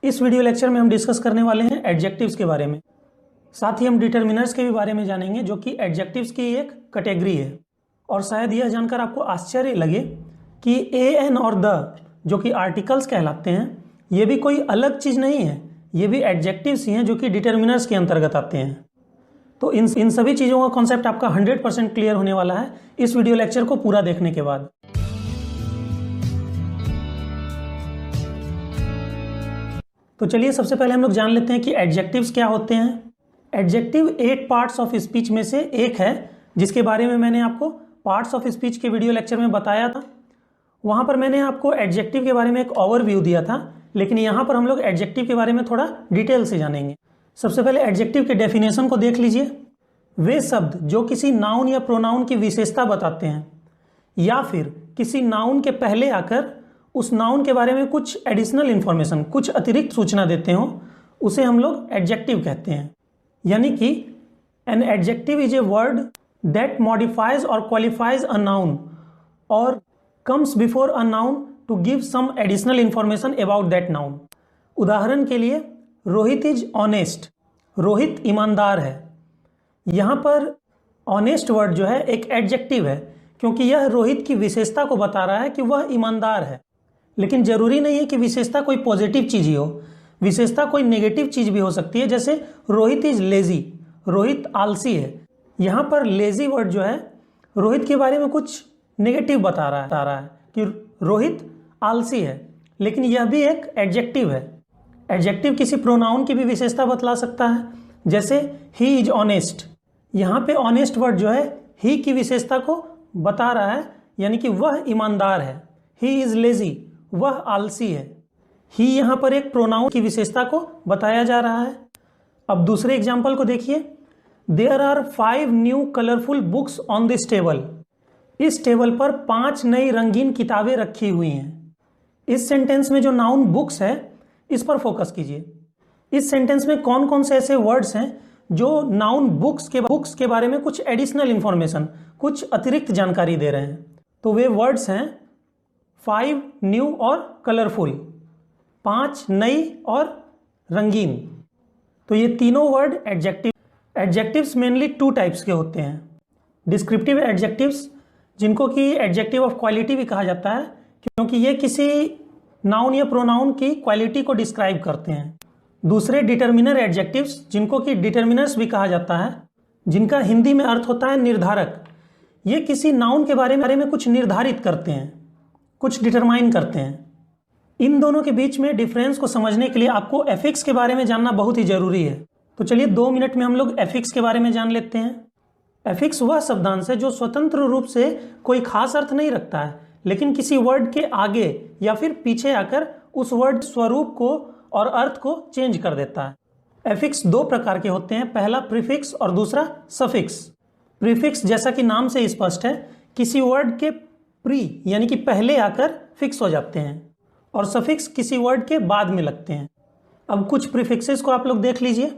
इस video lecture में हम डिस्कस करने वाले हैं एडजेक्टिव्स के बारे में। साथ ही हम डिटर्मिनर्स के भी बारे में जानेंगे, जो कि एडजेक्टिव्स की एक कैटेगरी है। और शायद यह जानकर आपको आश्चर्य लगे कि ए एन और द, जो कि आर्टिकल्स कहलाते हैं, ये भी कोई अलग चीज़ नहीं है, ये भी एडजेक्टिव्स ही हैं जो कि डिटर्मिनर्स के अंतर्गत आते हैं। तो इन सभी चीज़ों का कॉन्सेप्ट आपका 100% क्लियर होने वाला है इस वीडियो लेक्चर को पूरा देखने के बाद। तो चलिए सबसे पहले हम लोग जान लेते हैं कि एडजेक्टिव्स क्या होते हैं। एडजेक्टिव 8 पार्ट्स ऑफ स्पीच में से एक है, जिसके बारे में मैंने आपको पार्ट्स ऑफ स्पीच के वीडियो लेक्चर में बताया था। वहाँ पर मैंने आपको एडजेक्टिव के बारे में एक ओवरव्यू दिया था, लेकिन यहाँ पर हम लोग एडजेक्टिव के बारे में थोड़ा डिटेल से जानेंगे। सबसे पहले एडजेक्टिव के डेफिनेशन को देख लीजिए। वे शब्द जो किसी नाउन या प्रोनाउन की विशेषता बताते हैं या फिर किसी नाउन के पहले आकर उस नाउन के बारे में कुछ एडिशनल इंफॉर्मेशन, कुछ अतिरिक्त सूचना देते हो, उसे हम लोग एडजेक्टिव कहते हैं। यानी कि an adjective is a word that modifies और क्वालिफाइज अ नाउन और comes before a noun to give some additional information about that noun. उदाहरण के लिए, रोहित इज ऑनेस्ट, रोहित ईमानदार है। यहाँ पर ऑनेस्ट वर्ड जो है एक एडजेक्टिव है, क्योंकि यह रोहित की विशेषता को बता रहा है कि वह ईमानदार है। लेकिन जरूरी नहीं है कि विशेषता कोई पॉजिटिव चीज़ ही हो, विशेषता कोई नेगेटिव चीज़ भी हो सकती है। जैसे रोहित इज लेजी, रोहित आलसी है। यहाँ पर लेजी वर्ड जो है रोहित के बारे में कुछ नेगेटिव बता रहा है कि रोहित आलसी है, लेकिन यह भी एक एडजेक्टिव है। एडजेक्टिव किसी प्रोनाउन की भी विशेषता बतला सकता है। जैसे ही इज ऑनेस्ट, यहाँ पे ऑनेस्ट वर्ड जो है ही की विशेषता को बता रहा है, यानी कि वह ईमानदार है। ही इज लेजी, वह आलसी है। ही यहाँ पर एक प्रोनाउन की विशेषता को बताया जा रहा है। अब दूसरे एग्जाम्पल को देखिए। There are 5 new colourful books on this table. इस टेबल पर 5 नई रंगीन किताबें रखी हुई हैं। इस सेंटेंस में जो नाउन बुक्स है, इस पर फोकस कीजिए। इस सेंटेंस में कौन कौन से ऐसे वर्ड्स हैं जो नाउन बुक्स के बारे में कुछ एडिशनल इंफॉर्मेशन, कुछ अतिरिक्त जानकारी दे रहे हैं। तो वे वर्ड्स हैं 5 न्यू और कलरफुल, 5 नई और रंगीन। तो ये तीनों वर्ड एडजेक्टिव्स मेनली 2 टाइप्स के होते हैं। डिस्क्रिप्टिव एडजेक्टिव्स, जिनको कि एडजेक्टिव ऑफ क्वालिटी भी कहा जाता है, क्योंकि ये किसी नाउन या प्रोनाउन की क्वालिटी को डिस्क्राइब करते हैं। दूसरे डिटर्मिनर एडजेक्टिव्स, जिनको कि डिटर्मिनर्स भी कहा जाता है, जिनका हिंदी में अर्थ होता है निर्धारक। ये किसी नाउन के बारे में कुछ निर्धारित करते हैं, कुछ डिटरमाइन करते हैं। इन दोनों के बीच में डिफरेंस को समझने के लिए आपको एफिक्स के बारे में जानना बहुत ही जरूरी है। तो चलिए 2 मिनट में हम लोग एफिक्स के बारे में जान लेते हैं। एफिक्स वह शब्दांश है जो स्वतंत्र रूप से कोई खास अर्थ नहीं रखता है, लेकिन किसी वर्ड के आगे या फिर पीछे आकर उस वर्ड स्वरूप को और अर्थ को चेंज कर देता है। एफिक्स 2 प्रकार के होते हैं, पहला प्रीफिक्स और दूसरा सफिक्स। प्रीफिक्स जैसा कि नाम से स्पष्ट है, किसी वर्ड के प्री यानी कि पहले आकर फिक्स हो जाते हैं, और सफिक्स किसी वर्ड के बाद में लगते हैं। अब कुछ प्रीफिक्सेस को आप लोग देख लीजिए।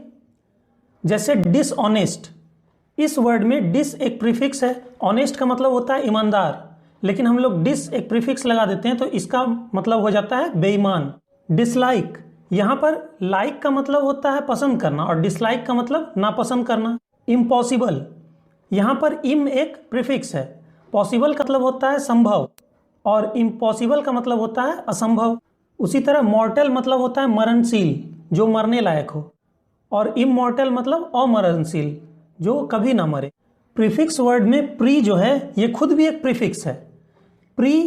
जैसे डिसऑनेस्ट, इस वर्ड में डिस एक प्रीफिक्स है। ऑनेस्ट का मतलब होता है ईमानदार, लेकिन हम लोग डिस एक प्रीफिक्स लगा देते हैं तो इसका मतलब हो जाता है बेईमान। डिसलाइक, यहाँ पर लाइक का मतलब होता है पसंद करना और डिसलाइक का मतलब नापसंद करना। इम्पॉसिबल, यहाँ पर इम एक प्रीफिक्स है। पॉसिबल का मतलब होता है संभव और इम्पॉसिबल का मतलब होता है असंभव। उसी तरह मॉर्टल मतलब होता है मरणशील, जो मरने लायक हो, और इमॉर्टल मतलब अमरणशील, जो कभी ना मरे। प्रीफिक्स वर्ड में प्री जो है ये खुद भी एक प्रीफिक्स है, प्री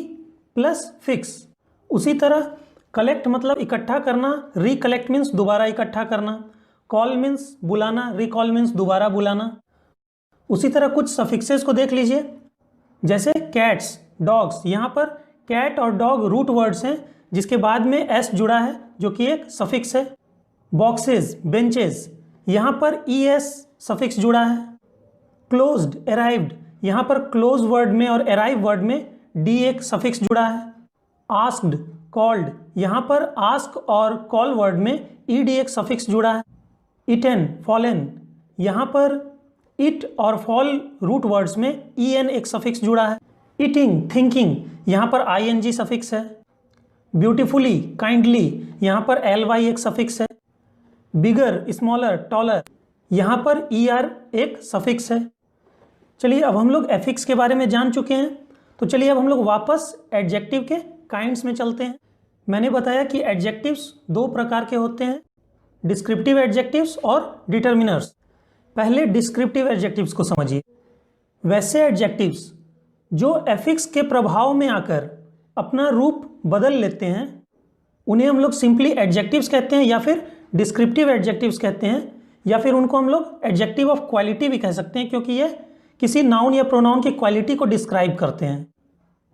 प्लस फिक्स। उसी तरह कलेक्ट मतलब इकट्ठा करना, रिकलेक्ट मीन्स दोबारा इकट्ठा करना, कॉल मीन्स बुलाना, रिकॉल मीन्स दोबारा बुलाना। उसी तरह कुछ सफिक्सेस को देख लीजिए। जैसे कैट्स, डॉग्स, यहाँ पर कैट और डॉग रूट वर्ड्स हैं, जिसके बाद में एस जुड़ा है, जो कि एक सफिक्स है। बॉक्सेस, बेंचेस, यहाँ पर ES सफिक्स जुड़ा है। क्लोज्ड, अराइव्ड, यहाँ पर क्लोज वर्ड में और अराइव वर्ड में D एक सफिक्स जुड़ा है। आस्क्ड, कॉल्ड, यहाँ पर आस्क और कॉल वर्ड में ED एक सफिक्स जुड़ा है। इटन, फॉलन, यहाँ पर इट और फॉल रूट वर्ड्स में EN एक सफिक्स जुड़ा है। ईटिंग, थिंकिंग, यहाँ पर ING सफिक्स है। ब्यूटीफुली, काइंडली, यहाँ पर ly एक सफिक्स है। बिगर, स्मॉलर, टॉलर, यहाँ पर er एक सफिक्स है। चलिए अब हम लोग एफिक्स के बारे में जान चुके हैं, तो चलिए अब हम लोग वापस एडजेक्टिव के काइंड्स में चलते हैं। मैंने बताया कि एडजेक्टिव्स दो प्रकार के होते हैं, डिस्क्रिप्टिव एडजेक्टिव्स और डिटर्मिनर्स। पहले डिस्क्रिप्टिव एडजेक्टिव्स को समझिए। वैसे एडजेक्टिव्स जो एफिक्स के प्रभाव में आकर अपना रूप बदल लेते हैं उन्हें हम लोग सिंपली एडजेक्टिव्स कहते हैं, या फिर डिस्क्रिप्टिव एडजेक्टिव्स कहते हैं, या फिर उनको हम लोग एडजेक्टिव ऑफ क्वालिटी भी कह सकते हैं, क्योंकि ये किसी नाउन या प्रोनाउन की क्वालिटी को डिस्क्राइब करते हैं।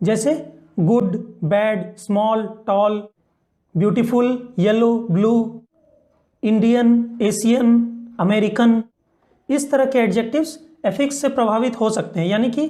जैसे good, bad, small, tall, beautiful, yellow, blue, Indian, Asian, American. इस तरह के एडजेक्टिव्स एफिक्स से प्रभावित हो सकते हैं, यानी कि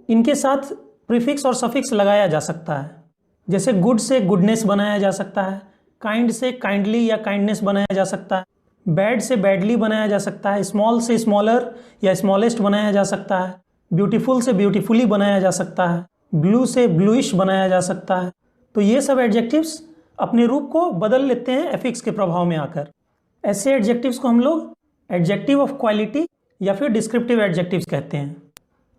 इनके साथ प्रीफिक्स और सफिक्स लगाया जा सकता है। जैसे गुड से गुडनेस बनाया जा सकता है, काइंड से काइंडली या काइंडनेस बनाया जा सकता है, बैड से बैडली बनाया जा सकता है, स्मॉल से स्मॉलर या स्मॉलेस्ट बनाया जा सकता है, ब्यूटीफुल से ब्यूटीफुली बनाया जा सकता है, ब्लू से ब्लूइश बनाया जा सकता है। तो ये सब एडजेक्टिव्स अपने रूप को बदल लेते हैं एफिक्स के प्रभाव में आकर। ऐसे एडजेक्टिव्स को हम लोग एडजेक्टिव ऑफ क्वालिटी या फिर डिस्क्रिप्टिव एडजेक्टिव्स कहते हैं।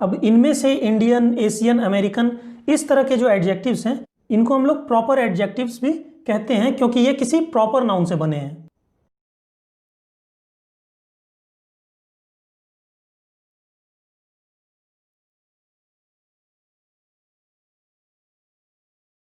अब इनमें से इंडियन, एशियन, अमेरिकन, इस तरह के जो एडजेक्टिव्स हैं इनको हम लोग प्रॉपर एडजेक्टिव्स भी कहते हैं, क्योंकि ये किसी प्रॉपर नाउन से बने हैं।